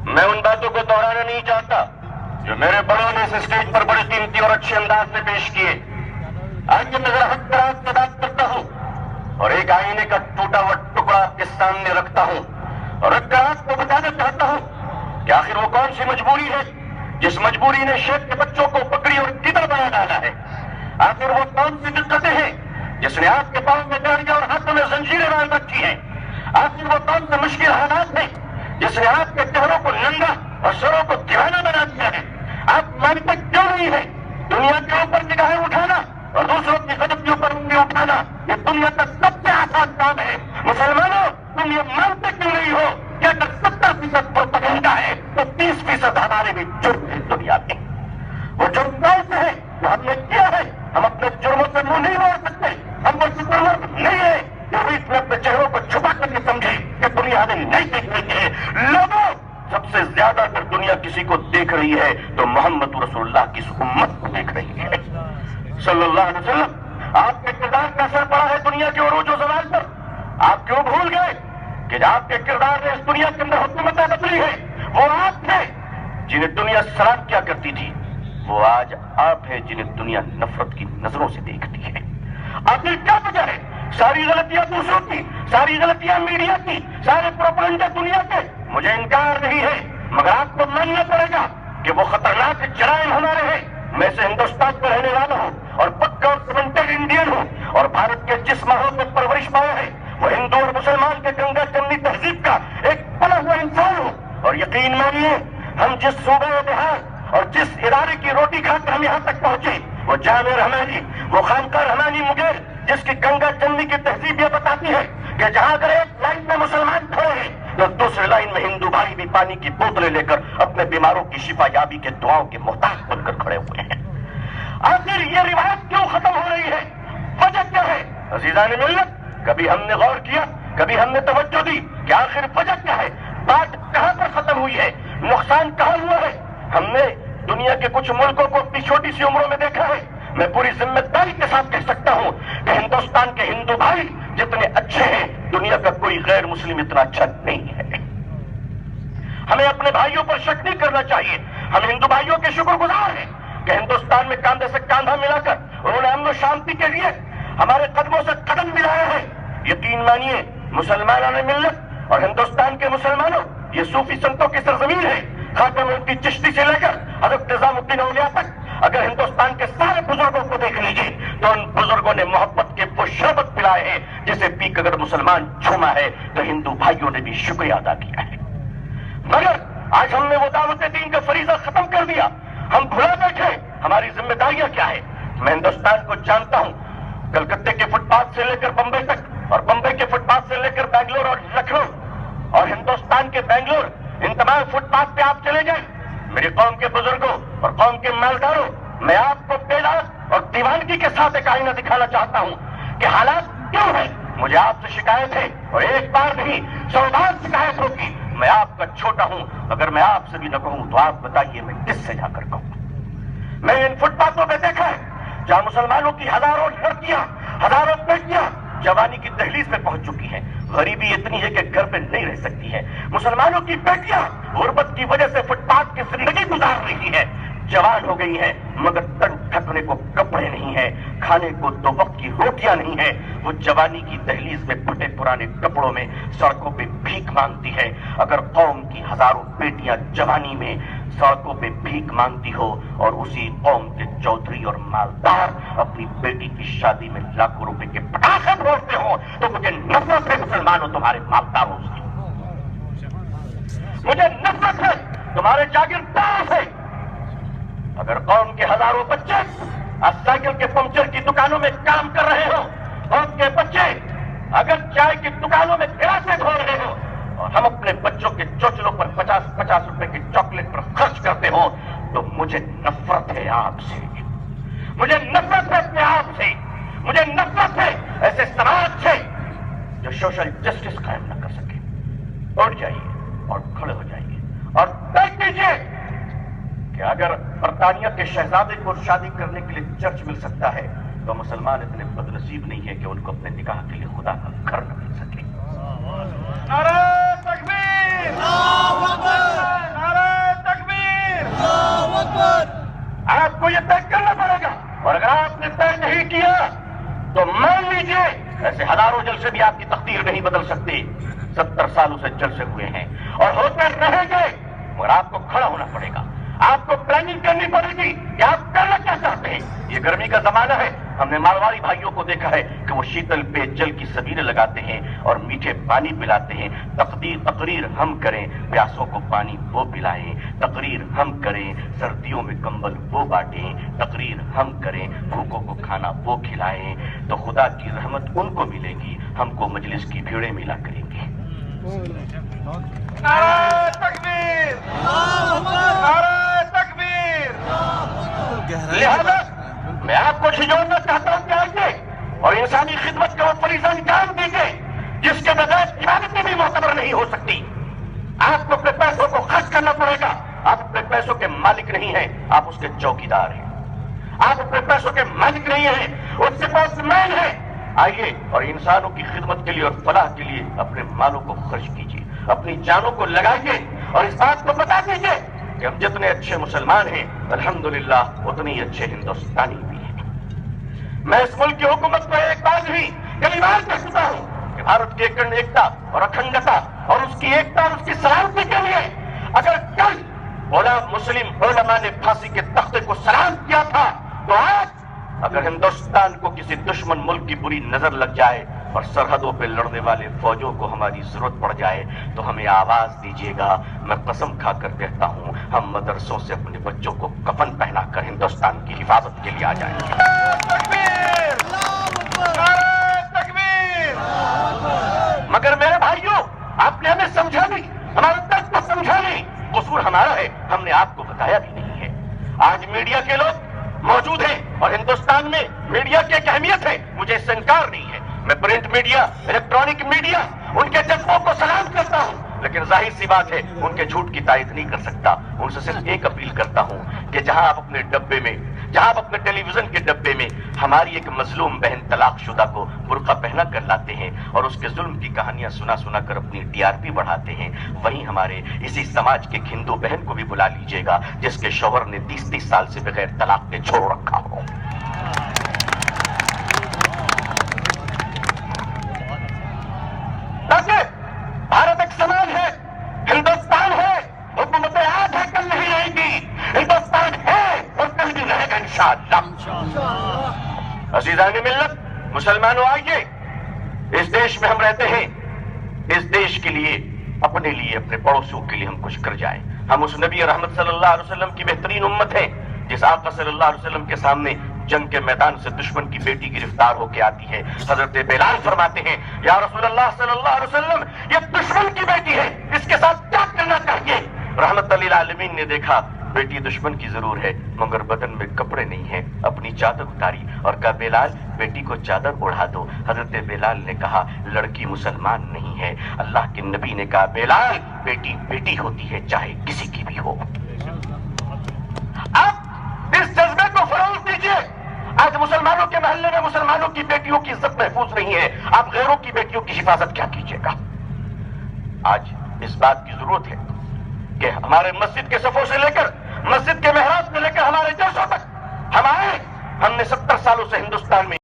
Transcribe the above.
میں ان باتوں کو دہرانا نہیں چاہتا جو میرے بڑوں نے اس اسٹیج پر بڑے قیمتی اور اچھے انداز میں پیش کیے. آج میں ذرا حق راست سے بات کرتا ہوں اور ایک آئینے کا ٹوٹا ہوا ٹکڑا آپ کے سامنے رکھتا ہوں اور رکھ کر آپ کو بتانا چاہتا ہوں کہ آخر وہ کون سی مجبوری ہے جس مجبوری نے شیخ کے بچوں کو بکری اور گدڑ بنا ڈالا ہے. آخر وہ کون سی دقتیں ہیں جس نے آپ کے پاؤں میں ڈالیاں اور ہاتھوں میں زنجیریں باندھ رکھی ہیں. آخر وہ کون سے مشکل حالات ہیں جس نے آپ کے چہروں کو ننگا اور سروں کو دیوانہ بنا دیا ہے. آپ مانتے کیوں نہیں ہے دنیا کے اوپر نگاہیں اٹھانا اور دوسروں کی قدم کے اوپر انگلی اٹھانا یہ دنیا کا سب سے آسان کام ہے. مسلمانوں تم یہ مانتے کیوں نہیں ہو کہ اگر 70% پروپیگنڈا ہے تو 30% ہمارے بھی جرم ہے دنیا میں. وہ جرم کون سے ہے جو ہم نے کیا ہے. ہم اپنے جرموں سے منہ نہیں موڑ سکتے. ہم وہ شکر نہیں ہے جو بیچ میں اپنے چہروں کو چھپا کر کے سمجھے کہ دنیا ہمیں نہیں دیکھ رہی ہے. لوگوں سب سے زیادہ اگر دنیا کسی کو دیکھ رہی ہے تو محمد رسول اللہ کی اس امت کو دیکھ رہی ہے صلی اللہ علیہ وسلم. آپ کے کردار کا اثر پڑا ہے دنیا کے عروج و زوال پر. آپ کیوں بھول گئے کہ آپ کے کردار نے اس دنیا کے اندر حکومتیں بدلی ہے. وہ آپ تھے جنہیں دنیا سلام کیا کرتی تھی. وہ آج آپ ہیں جنہیں دنیا نفرت کی نظروں سے دیکھتی ہے. آخر کیا وجہ ہے؟ ساری غلطیاں دوسروں کی, ساری غلطیاں میڈیا کی, سارے پروپیگنڈا دنیا کے. مجھے انکار نہیں ہے مگر آپ کو ماننا پڑے گا کہ وہ خطرناک جرائم ہمارے ہیں. میں سے ہندوستان میں رہنے والا ہوں اور پکا اور سیمنٹڈ انڈین ہوں اور بھارت کے جس ماحول میں پرورش پایا ہے وہ ہندو اور مسلمان کے گنگا جمنی تہذیب کا ایک پلا ہوا انسان ہوں. اور یقین مانیے ہم جس صوبے و دیہات اور جس ادارے کی روٹی کھا کر ہم یہاں تک پہنچے وہ جامع رحمانی, وہ خانقاہ رحمانی مغیر جس کی گنگا جمنی کی تہذیب یہ بتاتی ہے کہ جہاں اگر ایک لائن میں مسلمان کھڑے ہیں تو دوسرے لائن میں ہندو بھائی بھی پانی کی بوتلیں لے کر اپنے بیماروں کی شفا یابی کے دعاؤں کے محتاج بن کر کھڑے ہوئے ہیں. آخر یہ روایت کیوں ختم ہو رہی ہے؟ وجہ کیا ہے؟ عزیزان ملت, کبھی ہم نے غور کیا, کبھی ہم نے توجہ دی کہ آخر وجہ کیا ہے؟ بات کہاں پر ختم ہوئی ہے؟ نقصان کہاں ہوا ہے؟ ہم نے دنیا کے کچھ ملکوں کو اپنی چھوٹی سی عمروں میں دیکھا ہے. میں پوری ذمہ داری کے ساتھ کہہ سکتا ہوں کہ ہندوستان کے ہندو بھائی جتنے اچھے ہیں دنیا کا کوئی غیر مسلم اتنا اچھا نہیں ہے. ہمیں اپنے بھائیوں پر شک نہیں کرنا چاہیے. ہم ہندو بھائیوں کے شکر گزار ہیں کہ ہندوستان میں کاندھے سے کاندھا ملا کر انہوں نے امن و شانتی کے لیے ہمارے قدموں سے قدم ملایا ہے. یقین مانیے مسلمانوں ملت اور ہندوستان کے مسلمانوں یہ صوفی سنتوں کی سرزمین ہے. خاتم الدین چشتی سے لے کر حضرت نظام الدین اولیاء تک اگر ہندوستان کے سارے بزرگوں کو دیکھ لیجیے تو ان بزرگوں نے محبت کے وہ شربت پلائے ہیں جسے پی کر اگر مسلمان جھوما ہے تو ہندو بھائیوں نے بھی شکریہ ادا کیا ہے. مگر آج ہم نے وہ دعوت دین کا فریضہ ختم کر دیا. ہم بھلا بیٹھے ہماری ذمہ داریاں کیا ہے. میں ہندوستان کو جانتا ہوں, کلکتے کے فٹ پاتھ سے لے کر بمبئی تک اور بمبئی کے فٹ پاتھ سے لے کر بنگلور اور لکھنؤ اور ہندوستان کے بنگلور, ان تمام فٹ پاتھ پہ آپ چلے جائیں. میری قوم کے بزرگوں اور قوم کے مالداروں, میں آپ کو بیدار اور دیوانگی کے ساتھ ایک آئینہ دکھانا چاہتا ہوں کہ حالات کیوں ہیں. مجھے آپ سے شکایت ہے اور ایک بار نہیں 100 بار شکایت ہوگی. میں آپ کا چھوٹا ہوں, اگر میں آپ سے بھی نہ کہوں تو آپ بتائیے میں کس سے جا کر کہوں. میں ان فٹ پاتھوں پہ دیکھا ہے جہاں مسلمانوں کی ہزاروں لڑکیاں, ہزاروں بیٹیاں جوانی کی دہلیز میں پہنچ چکی ہیں. غریبی اتنی ہے کہ گھر پہ نہیں رہ سکتی ہے. مسلمانوں کی بیٹیاں غربت کی وجہ سے فٹ پاتھ کی زندگی گزار رہی ہیں. جوان ہو گئی ہیں مگر تن ڈھکنے کو کپڑے نہیں ہیں, کھانے کو 2 وقت کی روٹیاں نہیں ہیں. وہ جوانی کی دہلیز میں پھٹے پرانے کپڑوں میں سڑکوں پہ بھیک مانگتی ہے. اگر قوم کی ہزاروں بیٹیاں جوانی میں سڑکوں پہ بھیک مانگتی ہو اور اسی قوم کے چودھری اور مالدار اپنی بیٹی کی شادی میں لاکھوں روپے کے پٹاخے پھوڑتے ہو تو مجھے نفرت ہے مسلمانوں تمہارے مالداروں سے. مجھے نفرت ہے تمہارے جاگیرداروں سے. اگر قوم کے ہزاروں بچے سائیکل کے پنکچر کی دکانوں میں کام کر رہے ہو, قوم کے بچے اگر چائے کی دکانوں میں گلاسیں دھو رہے ہو اور ہم اپنے بچوں کے چوچلوں پر 50-50 روپے کی چاکلیٹ پر خرچ کرتے ہو تو مجھے نفرت ہے آپ سے. مجھے نفرت ہے اپنے آپ سے. مجھے نفرت ہے ایسے سماج سے جو سوشل جسٹس قائم نہ کر سکے. اٹھ جائیے اور کھڑے ہو جائیے اور دیکھ لیجیے کہ اگر برطانیہ کے شہزادے کو شادی کرنے کے لیے چرچ مل سکتا ہے تو مسلمان اتنے بد نصیب نہیں ہے کہ ان کو اپنے نکاح کے لیے خدا کا گھر نہ مل سکے. نعرہ تکبیر! اللہ اکبر! نہیں کیا تو مان لیجیے ایسے ہزاروں جلسے بھی آپ کی تقدیر نہیں بدل سکتے. 70 سالوں سے جلسے ہوئے ہیں اور ہوتے رہیں گے، مگر آپ کو کھڑا ہونا پڑے گا. آپ کو پلاننگ کرنی پڑے گی کہ آپ کرنا کیا چاہتے ہیں. یہ گرمی کا زمانہ ہے. ہم نے مارواڑی بھائیوں کو دیکھا ہے کہ وہ شیتل پہ جل کی سبیلیں لگاتے ہیں اور میٹھے پانی پلاتے ہیں. تقریر ہم کریں، پیاسوں کو پانی وہ پلائیں. تقریر ہم کریں، سردیوں میں کمبل وہ بانٹیں. تقریر ہم کریں، بھوکوں کو کھانا وہ کھلائیں. تو خدا کی رحمت ان کو ملے گی، ہم کو مجلس کی بھیڑیں ملا کریں گے. نعرہ تکبیر! نعرہ تکبیر! لہذا میں آپ کو جھجھوڑنا چاہتا ہوں کہ آئیے اور انسانی خدمت کا وہ فریضہ انجام دیجیے جس کے بغیر عبادتیں بھی معتبر نہیں ہو سکتی. آپ کو اپنے پیسوں کو خرچ کرنا پڑے گا. آپ اپنے پیسوں کے مالک نہیں ہیں، آپ اس کے چوکیدار ہیں. آپ اپنے پیسوں کے مالک نہیں ہیں، اس سے پوسٹ مین ہیں. آئیے اور انسانوں کی خدمت کے لیے اور فلاح کے لیے اپنے مالوں کو خرچ کیجیے، اپنی جانوں کو لگائیے اور اس بات کو بتا دیجیے کہ ہم جتنے اچھے مسلمان ہیں الحمدللہ اتنے ہی اچھے ہندوستانی بھی ہیں. میں اس ملک کی حکومت کو ایک بار نہیں کئی بار کہہ چکا ہوں کہ بھارت کی ایکتا اور اکھنڈتا اور اس کی ایکتا اور اس کی سلامتی کے لیے اگر کل مسلم علماء نے پھانسی کے تختے کو سلام کیا تھا تو آج اگر ہندوستان کو کسی دشمن ملک کی بری نظر لگ جائے اور سرحدوں پہ لڑنے والے فوجوں کو ہماری ضرورت پڑ جائے تو ہمیں آواز دیجیے گا. میں قسم کھا کر کہتا ہوں ہم مدرسوں سے اپنے بچوں کو کفن پہنا کر ہندوستان کی حفاظت کے لیے آ جائیں گے. مگر میرے بھائیوں، آپ نے ہمیں سمجھا نہیں، ہمارے درد کو سمجھا نہیں. قصور ہمارا ہے، ہم نے آپ کو بتایا بھی نہیں ہے. آج میڈیا کے لوگ موجود ہیں اور ہندوستان میں میڈیا کی ایک اہمیت ہے، مجھے اس سے انکار نہیں ہے. میں پرنٹ میڈیا، الیکٹرانک میڈیا ان کے جذبوں کو سلام کرتا ہوں، لیکن ظاہر سی بات ہے ان کے جھوٹ کی تائید نہیں کر سکتا. ان سے صرف ایک اپیل کرتا ہوں کہ جہاں آپ اپنے ڈبے میں، جہاں آپ اپنے ٹیلی ویژن کے ڈبے میں ہماری ایک مظلوم بہن طلاق شدہ کو برقع پہنا کر لاتے ہیں اور اس کے ظلم کی کہانیاں سنا کر اپنی TRP بڑھاتے ہیں، وہیں ہمارے اسی سماج کے ایک ہندو بہن کو بھی بلا لیجیے گا جس کے شوہر نے 30 سال سے بغیر طلاق کے چھوڑ رکھا ہو. بھارت ایک سماج ہے، ہندوستان ہے، حکومت آج ہے کل نہیں رہے گی. ہندوستان ہے اور کل بھی رہے گا انشاءاللہ. عزیزان ملت، مسلمانوں آئیے، اس دیش میں ہم رہتے ہیں، اس دیش کے لیے، اپنے لیے، اپنے پڑوسیوں کے لیے ہم کچھ کر جائیں. ہم اس نبی رحمت صلی اللہ علیہ وسلم کی بہترین امت ہیں جس آقا صلی اللہ علیہ وسلم کے سامنے جنگ کے میدان سے دشمن کی بیٹی گرفتار ہو کے آتی ہے. حضرت بلال فرماتے ہیں یا رسول اللہ صلی اللہ علیہ وسلم یہ دشمن کی بیٹی ہے، اس کے ساتھ کیا کرنا چاہیے؟ رحمت للعالمین نے دیکھا بیٹی دشمن کی ضرور ہے مگر بدن میں کپڑے نہیں ہیں، اپنی چادر اتاری اور کہا بلال بیٹی کو چادر اڑا دو. حضرت بلال نے کہا لڑکی مسلمان نہیں ہے. اللہ کے نبی نے کہا بلال بیٹی بیٹی ہوتی ہے چاہے کسی کی بھی ہو. اب اس جذبے کو فروغ دیجیے. آج مسلمانوں کے محلے میں مسلمانوں کی بیٹیوں کی عزت محفوظ نہیں ہے، آپ غیروں کی بیٹیوں کی حفاظت کیا کیجیے گا؟ آج اس بات کی ضرورت ہے کہ ہمارے مسجد کے صفوں سے لے کر مسجد کے محراب سے لے کر ہمارے جلسوں تک ہم آئے. ہم نے 70 سالوں سے ہندوستان میں